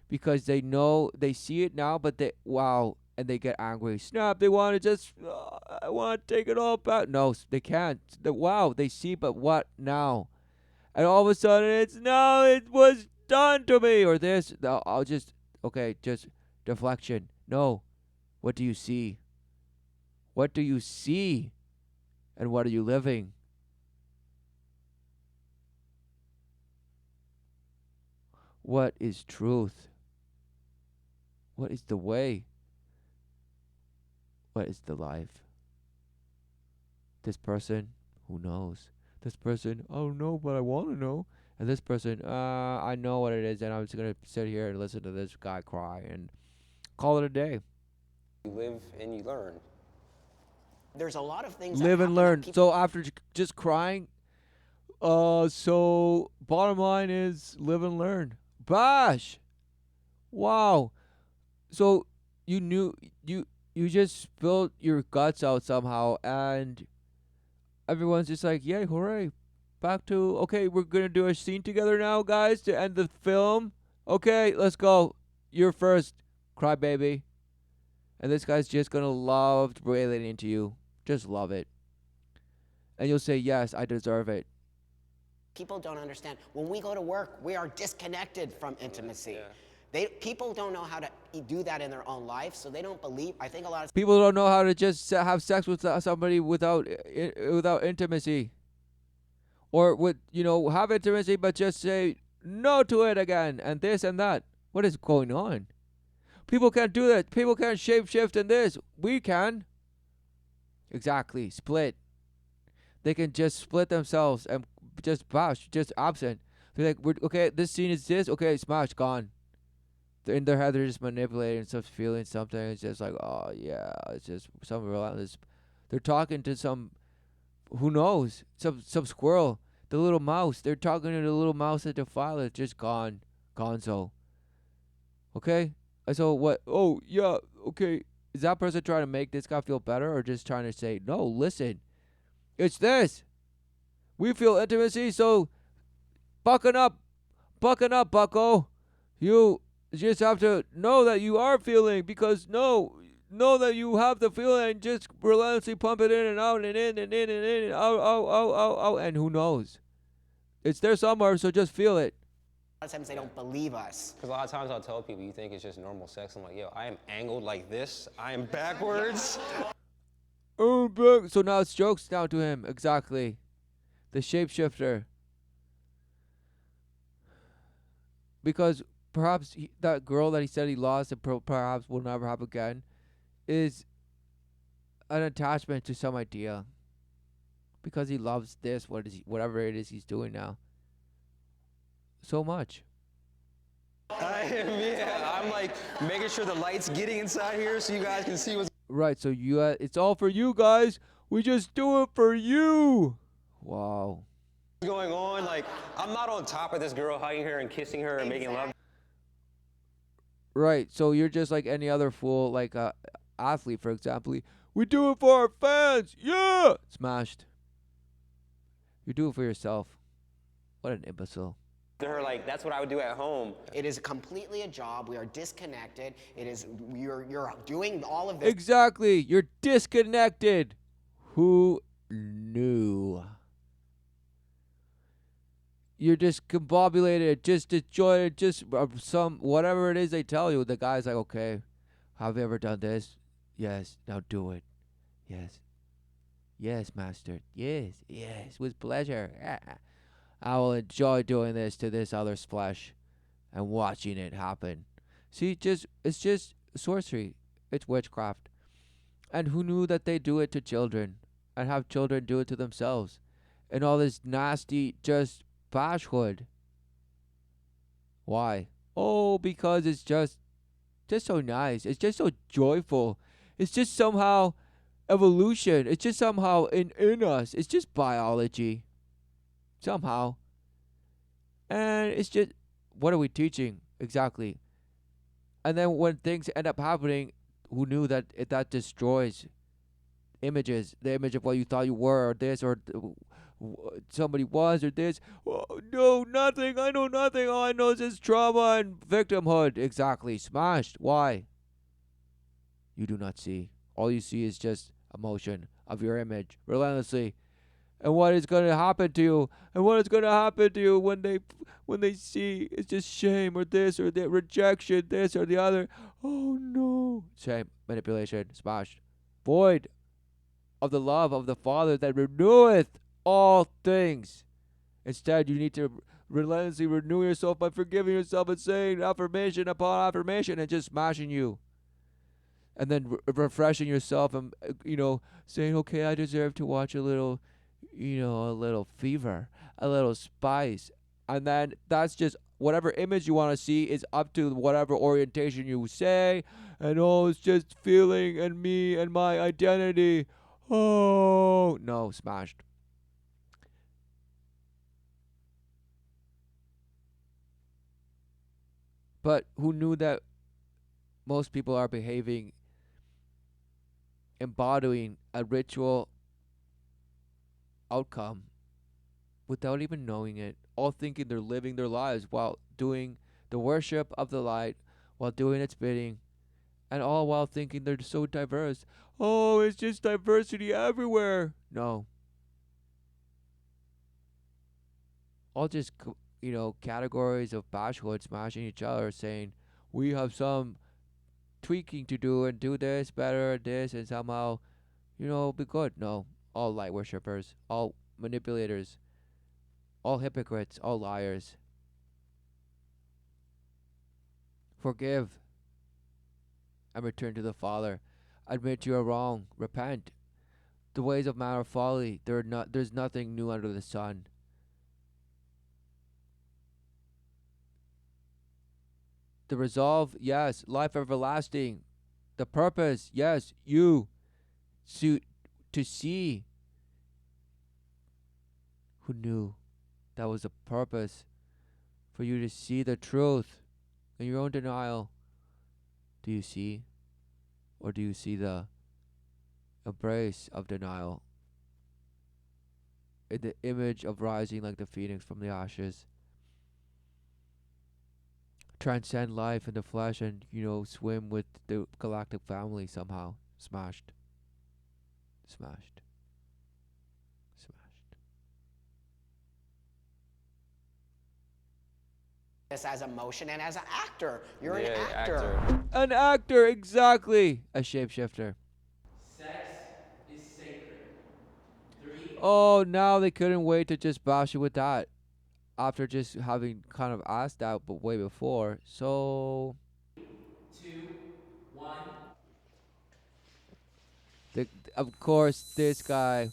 because they know they see it now, but and they get angry. Snap! They want to just, I want to take it all back. No, they can't. They see, but what now? And all of a sudden, it's no, it was done to me, or this. No, I'll just just deflection. No, what do you see? What do you see? And what are you living? What is truth? What is the way? What is the life? This person, who knows? This person, I don't know, but I want to know. And this person, I know what it is, and I'm just going to sit here and listen to this guy cry and call it a day. You live and you learn. There's a lot of things that Live and happen that learn. people- So after just crying, so bottom line is live and learn. Bash. Wow. So you knew you just spilled your guts out somehow, and everyone's just like, yay, hooray. Back to, okay, we're going to do a scene together now, guys, to end the film. Okay, let's go. You're first, crybaby. And this guy's just going to love relating to you. Just love it. And you'll say, yes, I deserve it. people don't understand. When we go to work, we are disconnected from intimacy. People don't know how to do that in their own life, so they don't believe. I think a lot of People don't know how to just have sex with somebody without intimacy. Or have intimacy but just say no to it again and this and that. What is going on? People can't do that. People can't shape shift in this. We can. Exactly. Split. They can just split themselves and just bash, just absent. They're like, okay, this scene is this. Okay, smash, gone. In their head, they're just manipulating some feeling something. It's just like, oh yeah, it's just some relentless. They're talking to some, who knows, some squirrel, the little mouse. They're talking to the little mouse at the file. It's just gone, gonzo. Okay, so what? Oh yeah, okay. Is that person trying to make this guy feel better, or just trying to say, no, listen, it's this. We feel intimacy, so bucken up, bucko. You just have to know that you are feeling, because know that you have the feeling. Just relentlessly pump it in and out and in and in and in and out, and who knows? It's there somewhere, so just feel it. A lot of times they don't believe us. Because a lot of times I'll tell people, you think it's just normal sex. I'm like, yo, I am angled like this. I am backwards. Oh, so now it's jokes down to him. Exactly. The shapeshifter. Because perhaps that girl that he said he lost and perhaps will never have again is an attachment to some idea. Because he loves this, whatever it is he's doing now, so much. I'm like making sure the light's getting inside here so you guys can see what's Right, so it's all for you guys. We just do it for you. Wow. going on. Like, I'm not on top of this girl, hugging her and kissing her and making love. Right, so you're just like any other fool, like a athlete, for example. We do it for our fans. Yeah, smashed. You do it for yourself. What an imbecile. To her, like, that's what I would do at home. It is completely a job. We are disconnected. It is you're doing all of this. Exactly. You're disconnected. Who knew? You're discombobulated, just disjointed, just some whatever it is they tell you. The guy's like, okay, have you ever done this? Yes. Now do it. Yes. Yes, master. Yes. Yes. With pleasure. I will enjoy doing this to this other's flesh and watching it happen. See, it's just sorcery. It's witchcraft. And who knew that they do it to children and have children do it to themselves? And all this nasty just bashhood. Why? Oh, because it's just so nice. It's just so joyful. It's just somehow evolution. It's just somehow in us. It's just biology. Somehow. And it's just, what are we teaching? Exactly. And then when things end up happening, who knew that that destroys images? The image of what you thought you were, or this, or somebody was, or this. Oh, no, nothing. I know nothing. All I know is this trauma and victimhood. Exactly. Smashed. Why? You do not see. All you see is just emotion of your image relentlessly. And what is going to happen to you? And what is going to happen to you when they see it's just shame, or this, or the rejection, this or the other. Oh no. Shame, manipulation, smashed. Void of the love of the Father that reneweth all things. Instead, you need to relentlessly renew yourself by forgiving yourself and saying affirmation upon affirmation and just smashing you. And then refreshing yourself and, saying, okay, I deserve to watch a little fever, a little spice. And then that's just whatever image you want to see is up to whatever orientation you say. And oh, it's just feeling and me and my identity. Oh, no, smashed. But who knew that most people are behaving, embodying a ritual outcome without even knowing it, all thinking they're living their lives while doing the worship of the light, while doing its bidding, and all while thinking they're so diverse. Oh, it's just diversity everywhere. No. All just, categories of bashhood smashing each other, saying, we have some tweaking to do and do this better, this, and somehow, be good. No. All light worshippers, all manipulators, all hypocrites, all liars. Forgive and return to the Father. Admit you are wrong. Repent. The ways of man are folly. There's nothing new under the sun. The resolve, yes. Life everlasting. The purpose, yes. You to see. Who knew that was the purpose? For you to see the truth in your own denial. Do you see? Or do you see the embrace of denial in the image of rising like the phoenix from the ashes? Transcend life in the flesh and, swim with the galactic family somehow. Smashed. Smashed. Smashed. This as emotion and as an actor. You're Yeah, an actor. An actor, exactly. A shapeshifter. Sex is sacred. 3, Oh, now they couldn't wait to just bash you with that. After just having kind of asked that, but way before. So, 2, 1. of course, this guy,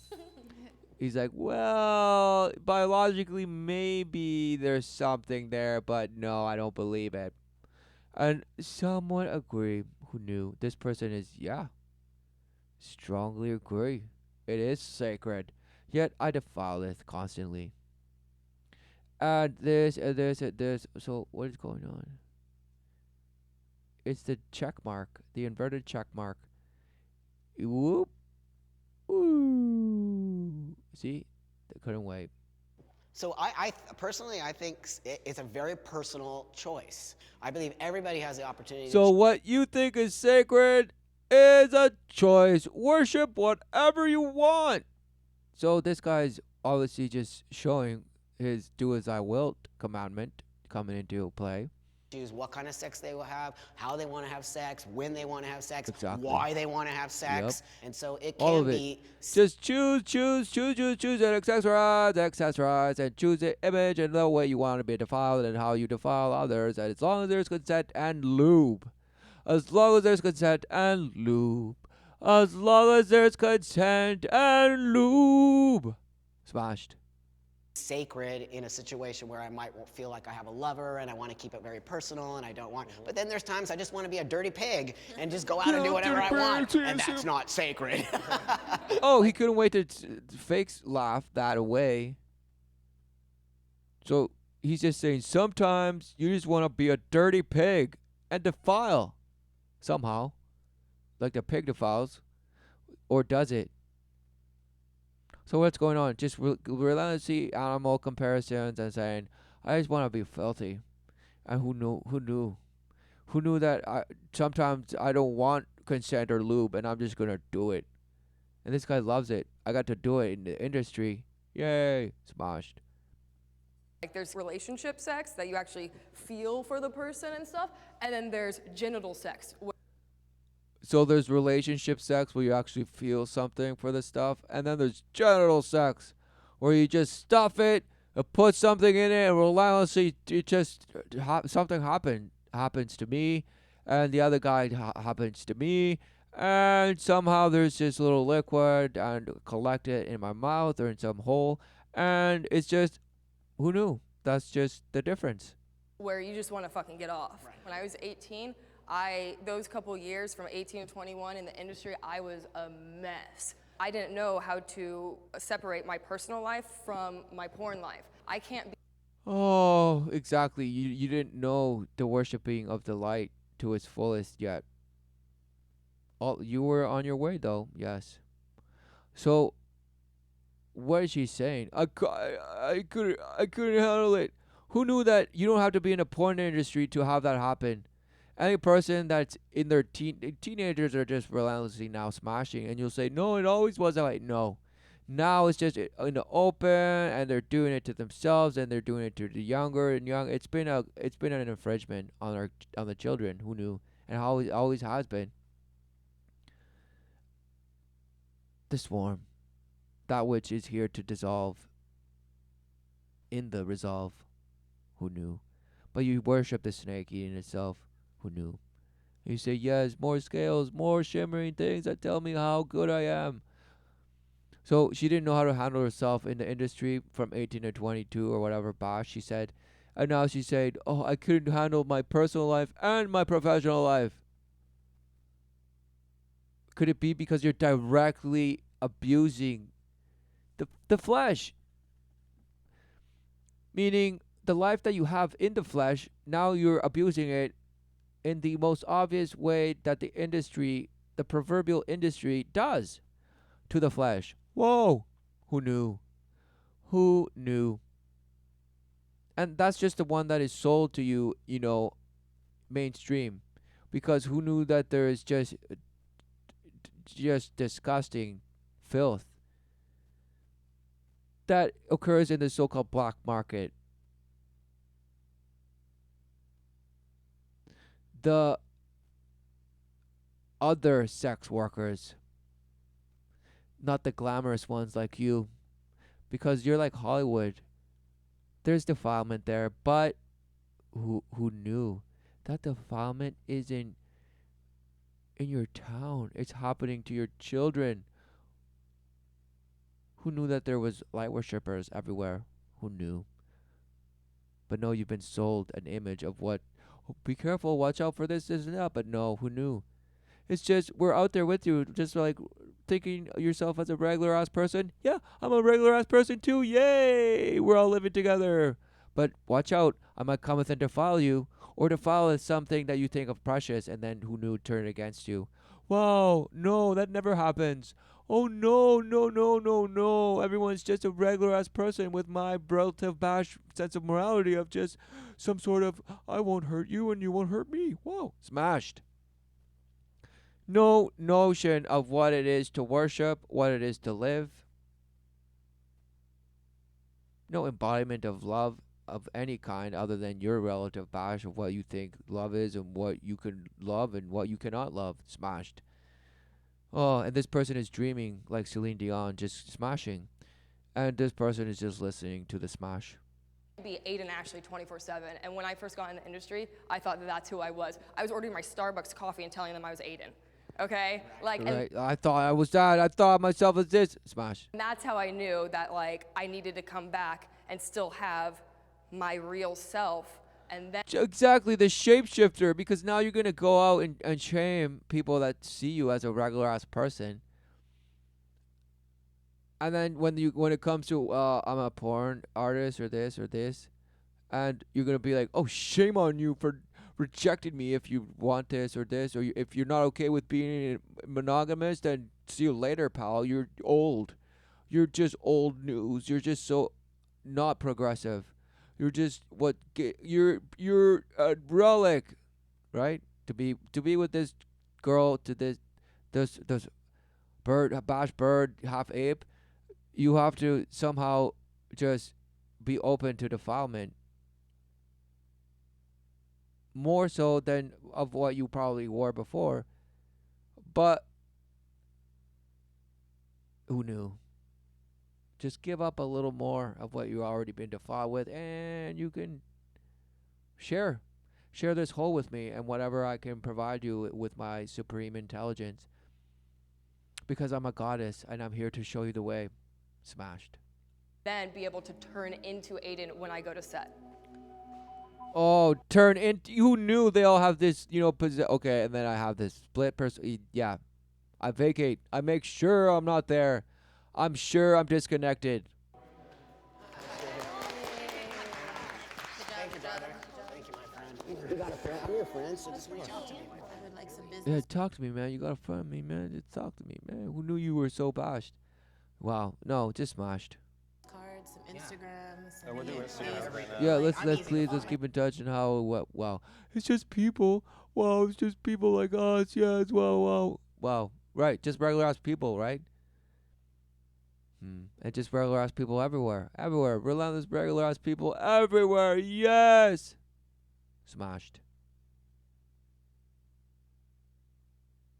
he's like, well, biologically, maybe there's something there, but no, I don't believe it. And someone agree who knew this person is, strongly agree. It is sacred, yet I defile it constantly. And this, and this, and this. So, what is going on? It's the check mark, the inverted check mark. Whoop. Ooh. See? They couldn't wait. So I personally, I think it's a very personal choice. I believe everybody has the opportunity So, what you think is sacred is a choice. Worship whatever you want. So, this guy's obviously just showing his do as I will commandment coming into play. choose what kind of sex they will have, how they want to have sex, when they want to have sex, Exactly. why they want to have sex. Yep. And so it All can of it. be Just choose, and accessorize, and choose the image and the way you want to be defiled and how you defile others. And as long as there's consent and lube. As long as there's consent and lube. As long as there's consent and lube. Smashed. sacred in a situation where I might feel like I have a lover and I want to keep it very personal and I don't want, but then there's times I just want to be a dirty pig and just go out and do whatever I want, and that's not sacred. Oh, he couldn't wait to fake laugh that away. So he's just saying sometimes you just want to be a dirty pig and defile somehow, like the pig defiles, or does it? So what's going on? Just relentlessly animal comparisons and saying, I just want to be filthy. And who knew? Who knew that sometimes I don't want consent or lube and I'm just going to do it. And this guy loves it. I got to do it in the industry. Yay. Smashed. Like there's relationship sex that you actually feel for the person and stuff, and then there's genital sex. So there's relationship sex where you actually feel something for the stuff, and then there's genital sex where you just stuff it, put something in it, and relentlessly it just something happens to me, and the other guy happens to me, and somehow there's this little liquid and collect it in my mouth or in some hole, and it's just, who knew? That's just the difference. where you just want to fucking get off. Right. When I was 18, those couple years from 18 to 21 in the industry, I was a mess. I didn't know how to separate my personal life from my porn life. I can't be. Oh, exactly. You didn't know the worshiping of the light to its fullest yet. You were on your way though, yes. So, what is she saying? I couldn't handle it. Who knew that you don't have to be in the porn industry to have that happen? Any person that's in their teenagers are just relentlessly now smashing, and you'll say, no, it always was that way. No. Now it's just in the open, and they're doing it to themselves, and they're doing it to the younger and young. It's been an infringement on the children. Who knew? And always has been. The swarm, that which is here to dissolve in the resolve. Who knew? But you worship the snake eating itself. Who knew? You say, yes, more scales, more shimmering things that tell me how good I am. So she didn't know how to handle herself in the industry from 18 to 22 or whatever bosh she said. And now she said, oh, I couldn't handle my personal life and my professional life. Could it be because you're directly abusing the flesh? Meaning the life that you have in the flesh, now you're abusing it in the most obvious way that the industry, the proverbial industry, does to the flesh. Whoa! Who knew? Who knew? And that's just the one that is sold to you, mainstream. Because who knew that there is just disgusting filth that occurs in the so-called black market? The other sex workers, not the glamorous ones like you, because you're like Hollywood. There's defilement there, but who knew that defilement isn't in your town? It's happening to your children. Who knew that there was light worshippers everywhere? Who knew? But no, you've been sold an image of what. Oh, be careful, watch out for this and that. But no, who knew? It's just we're out there with you, just like thinking yourself as a regular ass person. Yeah, I'm a regular ass person too. Yay! We're all living together. But watch out, I might cometh and defile you, or defile is something that you think of precious, and then who knew turn against you. Wow, no, that never happens. Oh no, no, no, no, no. Everyone's just a regular ass person with my relative bash sense of morality of just some sort of I won't hurt you and you won't hurt me. Whoa, smashed. No notion of what it is to worship, what it is to live. No embodiment of love of any kind other than your relative bash of what you think love is and what you can love and what you cannot love. Smashed. Oh, and this person is dreaming like Celine Dion, just smashing. And this person is just listening to the smash. Be Aiden Ashley 24/7, and when I first got in the industry, I thought that's who I was. I was ordering my Starbucks coffee and telling them I was Aiden. Okay? Like, right. I thought I was that. I thought myself as this. Smash. And that's how I knew that, like, I needed to come back and still have my real self. And then exactly, the shapeshifter, because now you're going to go out and shame people that see you as a regular ass person. And then when it comes to I'm a porn artist or this, and you're going to be like, oh, shame on you for rejecting me if you want this, or if you're not okay with being monogamous, then see you later, pal. You're old. You're just old news. You're just so not progressive. You're just you're a relic, right? To be with this girl, to this bash bird, half ape, you have to somehow just be open to defilement. More so than of what you probably wore before. But who knew? Just give up a little more of what you've already been defiled with, and you can share this whole with me and whatever I can provide you with my supreme intelligence. Because I'm a goddess, and I'm here to show you the way. Smashed. Then be able to turn into Aiden when I go to set. Oh, turn into. You knew they all have this, Okay, and then I have this split person. Yeah, I vacate. I make sure I'm not there. I'm sure I'm disconnected. Thank you, brother. Thank you, my friend. You got a friend. I'm your friend, so just reach out to me, my friend. I would like some business Yeah, talk to me, man. You got a friend of me, man. Just talk to me, man. Who knew you were so bashed? Wow. No, just smashed. cards, some Instagram, some we'll do Instagram right now. Yeah, Like, let's I'm let's easy to please let's find. keep in touch and how what wow. It's just people. Wow, it's just people like us. Yes, wow. Right, just regular ass people, right? And just regular ass people everywhere. Everywhere. Relentless regular ass people everywhere. Yes. Smashed.